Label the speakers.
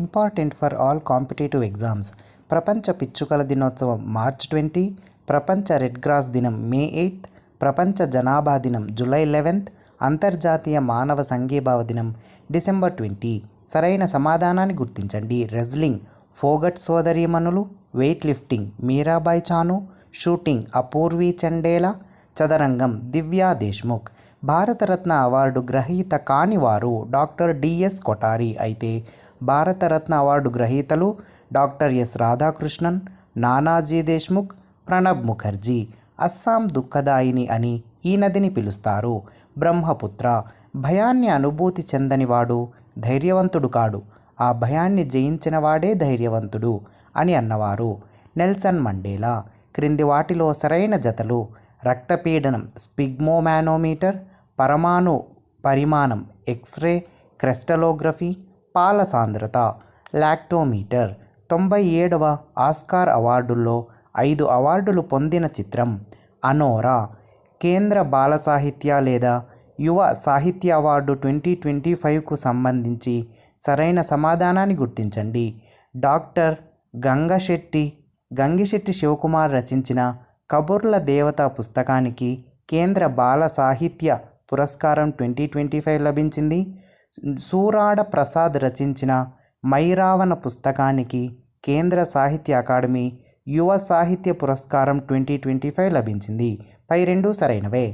Speaker 1: Important for all competitive exams. ప్రపంచ పిచ్చుకల దినోత్సవం March 20, ప్రపంచ రెడ్ క్రాస్ దినం మే 8, ప్రపంచ జనాభా దినం జూలై 11, అంతర్జాతీయ మానవ సంఘీభావ దినం డిసెంబర్ 20. సరైన సమాధానాన్ని గుర్తించండి. రెజ్లింగ్ ఫోగట్ సోదరీమణులు, weight lifting Mirabai Chanu, shooting Apurvi Chandela, చదరంగం దివ్యా దేశ్ముఖ్. భారతరత్న అవార్డు గ్రహీత కాని వారు డాక్టర్ డిఎస్ కొఠారి అయితే భారతరత్న అవార్డు గ్రహీతలు డాక్టర్ ఎస్ రాధాకృష్ణన్, నానాజీ దేశ్ముఖ్, ప్రణబ్ ముఖర్జీ. అస్సాం దుఃఖదాయిని అని ఈ నదిని పిలుస్తారు. బ్రహ్మపుత్ర. భయాన్ని అనుభూతి చెందనివాడు ధైర్యవంతుడు కాడు, ఆ భయాన్ని జయించిన వాడే ధైర్యవంతుడు అని అన్నవారు నెల్సన్ మండేలా. క్రింది వాటిలో సరైన జతలు: రక్తపీడనం స్పిగ్మోమానోమీటర్, పరమాణు పరిమాణం ఎక్స్రే, క్రెస్టలోగ్రఫీ, పాల సాంద్రత లాక్టోమీటర్. 97వ ఆస్కార్ అవార్డుల్లో 5 అవార్డులు పొందిన చిత్రం అనోరా. కేంద్ర బాల సాహిత్య లేదా యువ సాహిత్య అవార్డు 2025కు సంబంధించి సరైన సమాధానాన్ని గుర్తించండి. డాక్టర్ గంగిశెట్టి శివకుమార్ రచించిన కబుర్ల దేవత పుస్తకానికి కేంద్ర బాల సాహిత్య పురస్కారం 2025 లభించింది. సూరాడ ప్రసాద్ రచించిన మైరావణ పుస్తకానికి కేంద్ర సాహిత్య అకాడమీ యువ సాహిత్య పురస్కారం 2025 లభించింది. పై రెండు సరైనవే.